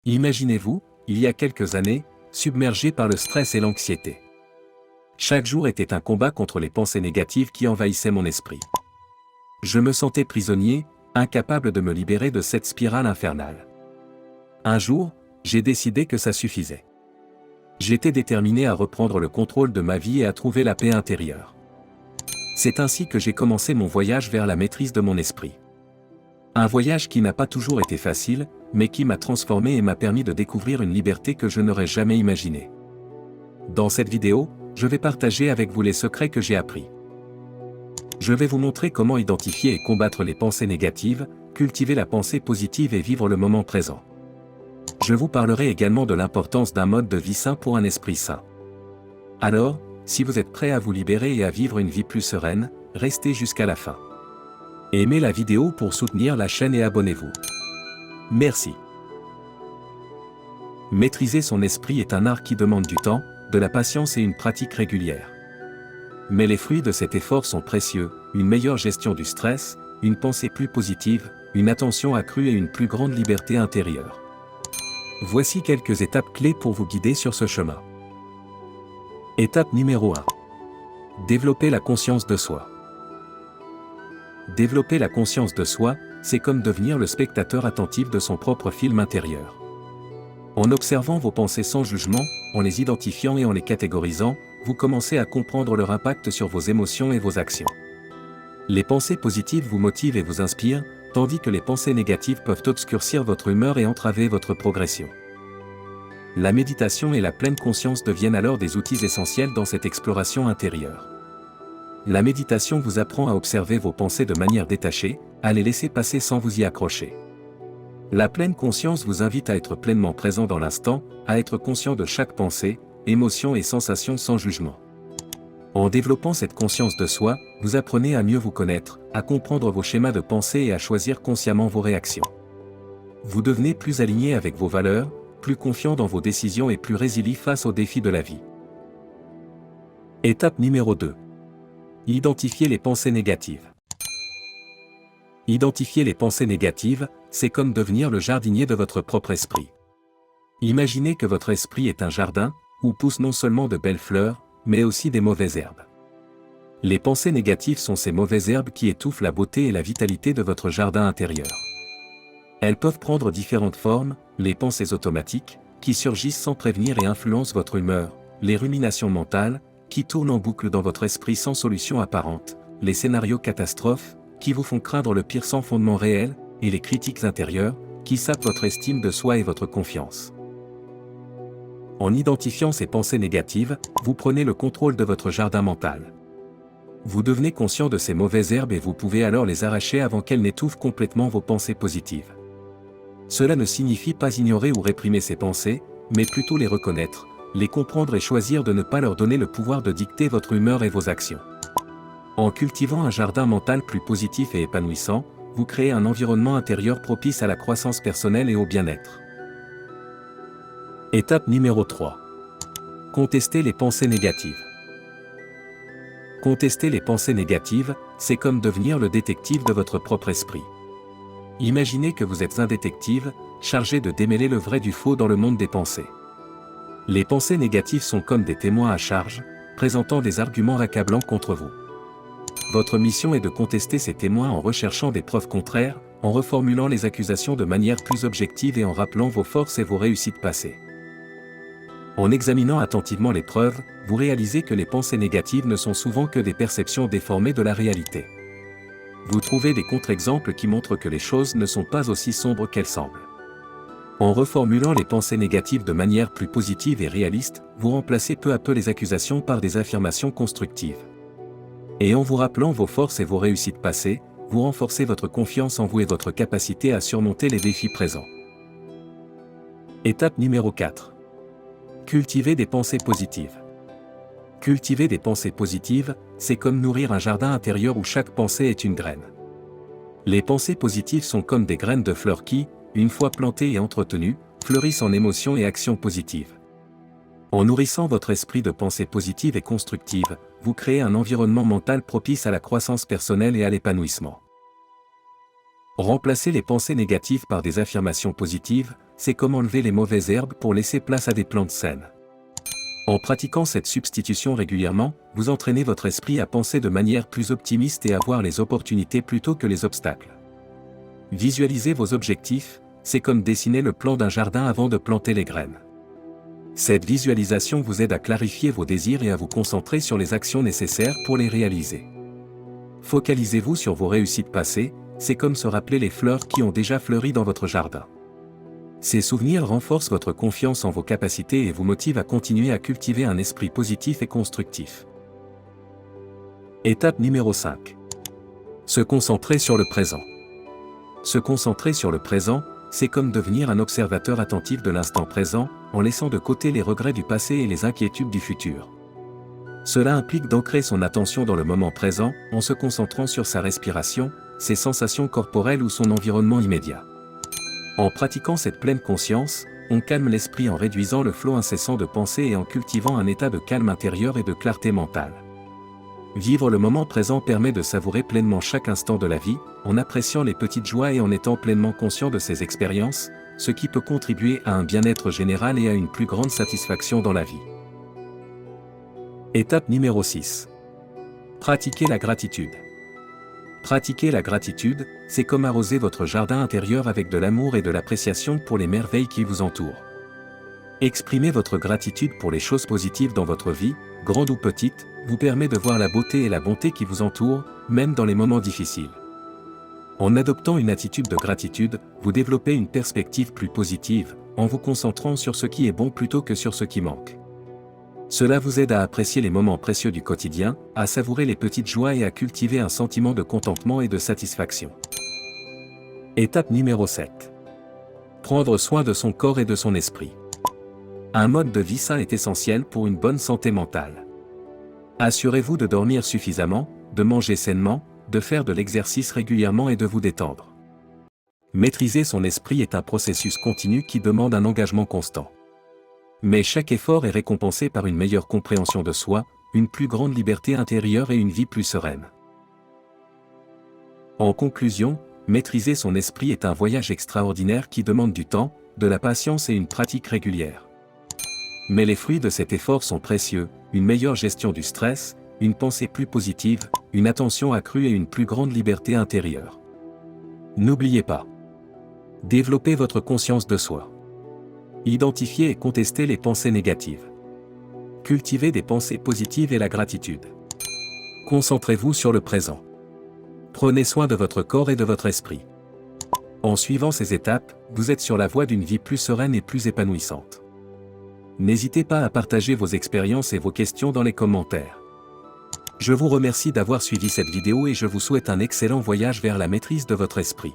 Imaginez-vous, il y a quelques années, submergé par le stress et l'anxiété. Chaque jour était un combat contre les pensées négatives qui envahissaient mon esprit. Je me sentais prisonnier, incapable de me libérer de cette spirale infernale. Un jour, j'ai décidé que ça suffisait. J'étais déterminé à reprendre le contrôle de ma vie et à trouver la paix intérieure. C'est ainsi que j'ai commencé mon voyage vers la maîtrise de mon esprit. Un voyage qui n'a pas toujours été facile, mais qui m'a transformé et m'a permis de découvrir une liberté que je n'aurais jamais imaginée. Dans cette vidéo, je vais partager avec vous les secrets que j'ai appris. Je vais vous montrer comment identifier et combattre les pensées négatives, cultiver la pensée positive et vivre le moment présent. Je vous parlerai également de l'importance d'un mode de vie sain pour un esprit sain. Alors, si vous êtes prêt à vous libérer et à vivre une vie plus sereine, restez jusqu'à la fin. Aimez la vidéo pour soutenir la chaîne et abonnez-vous. Merci. Maîtriser son esprit est un art qui demande du temps, de la patience et une pratique régulière. Mais les fruits de cet effort sont précieux, une meilleure gestion du stress, une pensée plus positive, une attention accrue et une plus grande liberté intérieure. Voici quelques étapes clés pour vous guider sur ce chemin. Étape numéro 1. Développer la conscience de soi. Développer la conscience de soi, c'est comme devenir le spectateur attentif de son propre film intérieur. En observant vos pensées sans jugement, en les identifiant et en les catégorisant, vous commencez à comprendre leur impact sur vos émotions et vos actions. Les pensées positives vous motivent et vous inspirent, tandis que les pensées négatives peuvent obscurcir votre humeur et entraver votre progression. La méditation et la pleine conscience deviennent alors des outils essentiels dans cette exploration intérieure. La méditation vous apprend à observer vos pensées de manière détachée, à les laisser passer sans vous y accrocher. La pleine conscience vous invite à être pleinement présent dans l'instant, à être conscient de chaque pensée, émotion et sensation sans jugement. En développant cette conscience de soi, vous apprenez à mieux vous connaître, à comprendre vos schémas de pensée et à choisir consciemment vos réactions. Vous devenez plus aligné avec vos valeurs, plus confiant dans vos décisions et plus résilient face aux défis de la vie. Étape numéro 2. Identifier les pensées négatives. Identifier les pensées négatives, c'est comme devenir le jardinier de votre propre esprit. Imaginez que votre esprit est un jardin, où poussent non seulement de belles fleurs, mais aussi des mauvaises herbes. Les pensées négatives sont ces mauvaises herbes qui étouffent la beauté et la vitalité de votre jardin intérieur. Elles peuvent prendre différentes formes, les pensées automatiques, qui surgissent sans prévenir et influencent votre humeur, les ruminations mentales, qui tournent en boucle dans votre esprit sans solution apparente, les scénarios catastrophes, qui vous font craindre le pire sans fondement réel, et les critiques intérieures, qui sapent votre estime de soi et votre confiance. En identifiant ces pensées négatives, vous prenez le contrôle de votre jardin mental. Vous devenez conscient de ces mauvaises herbes et vous pouvez alors les arracher avant qu'elles n'étouffent complètement vos pensées positives. Cela ne signifie pas ignorer ou réprimer ces pensées, mais plutôt les reconnaître, les comprendre et choisir de ne pas leur donner le pouvoir de dicter votre humeur et vos actions. En cultivant un jardin mental plus positif et épanouissant, vous créez un environnement intérieur propice à la croissance personnelle et au bien-être. Étape numéro 3. Contester les pensées négatives. Contester les pensées négatives, c'est comme devenir le détective de votre propre esprit. Imaginez que vous êtes un détective, chargé de démêler le vrai du faux dans le monde des pensées. Les pensées négatives sont comme des témoins à charge, présentant des arguments accablants contre vous. Votre mission est de contester ces témoins en recherchant des preuves contraires, en reformulant les accusations de manière plus objective et en rappelant vos forces et vos réussites passées. En examinant attentivement les preuves, vous réalisez que les pensées négatives ne sont souvent que des perceptions déformées de la réalité. Vous trouvez des contre-exemples qui montrent que les choses ne sont pas aussi sombres qu'elles semblent. En reformulant les pensées négatives de manière plus positive et réaliste, vous remplacez peu à peu les accusations par des affirmations constructives. Et en vous rappelant vos forces et vos réussites passées, vous renforcez votre confiance en vous et votre capacité à surmonter les défis présents. Étape numéro 4. Cultiver des pensées positives. Cultiver des pensées positives, c'est comme nourrir un jardin intérieur où chaque pensée est une graine. Les pensées positives sont comme des graines de fleurs qui, une fois plantées et entretenues, fleurissent en émotions et actions positives. En nourrissant votre esprit de pensées positives et constructives, vous créez un environnement mental propice à la croissance personnelle et à l'épanouissement. Remplacer les pensées négatives par des affirmations positives, c'est comme enlever les mauvaises herbes pour laisser place à des plantes saines. En pratiquant cette substitution régulièrement, vous entraînez votre esprit à penser de manière plus optimiste et à voir les opportunités plutôt que les obstacles. Visualisez vos objectifs, c'est comme dessiner le plan d'un jardin avant de planter les graines. Cette visualisation vous aide à clarifier vos désirs et à vous concentrer sur les actions nécessaires pour les réaliser. Focalisez-vous sur vos réussites passées, c'est comme se rappeler les fleurs qui ont déjà fleuri dans votre jardin. Ces souvenirs renforcent votre confiance en vos capacités et vous motivent à continuer à cultiver un esprit positif et constructif. Étape numéro 5. Se concentrer sur le présent. Se concentrer sur le présent, c'est comme devenir un observateur attentif de l'instant présent, en laissant de côté les regrets du passé et les inquiétudes du futur. Cela implique d'ancrer son attention dans le moment présent, en se concentrant sur sa respiration, ses sensations corporelles ou son environnement immédiat. En pratiquant cette pleine conscience, on calme l'esprit en réduisant le flot incessant de pensées et en cultivant un état de calme intérieur et de clarté mentale. Vivre le moment présent permet de savourer pleinement chaque instant de la vie, en appréciant les petites joies et en étant pleinement conscient de ses expériences, ce qui peut contribuer à un bien-être général et à une plus grande satisfaction dans la vie. Étape numéro 6. Pratiquer la gratitude. Pratiquer la gratitude, c'est comme arroser votre jardin intérieur avec de l'amour et de l'appréciation pour les merveilles qui vous entourent. Exprimer votre gratitude pour les choses positives dans votre vie, grandes ou petites, vous permet de voir la beauté et la bonté qui vous entourent, même dans les moments difficiles. En adoptant une attitude de gratitude, vous développez une perspective plus positive, en vous concentrant sur ce qui est bon plutôt que sur ce qui manque. Cela vous aide à apprécier les moments précieux du quotidien, à savourer les petites joies et à cultiver un sentiment de contentement et de satisfaction. Étape numéro 7. Prendre soin de son corps et de son esprit. Un mode de vie sain est essentiel pour une bonne santé mentale. Assurez-vous de dormir suffisamment, de manger sainement, de faire de l'exercice régulièrement et de vous détendre. Maîtriser son esprit est un processus continu qui demande un engagement constant. Mais chaque effort est récompensé par une meilleure compréhension de soi, une plus grande liberté intérieure et une vie plus sereine. En conclusion, maîtriser son esprit est un voyage extraordinaire qui demande du temps, de la patience et une pratique régulière. Mais les fruits de cet effort sont précieux, une meilleure gestion du stress, une pensée plus positive, une attention accrue et une plus grande liberté intérieure. N'oubliez pas. Développez votre conscience de soi. Identifiez et contestez les pensées négatives. Cultivez des pensées positives et la gratitude. Concentrez-vous sur le présent. Prenez soin de votre corps et de votre esprit. En suivant ces étapes, vous êtes sur la voie d'une vie plus sereine et plus épanouissante. N'hésitez pas à partager vos expériences et vos questions dans les commentaires. Je vous remercie d'avoir suivi cette vidéo et je vous souhaite un excellent voyage vers la maîtrise de votre esprit.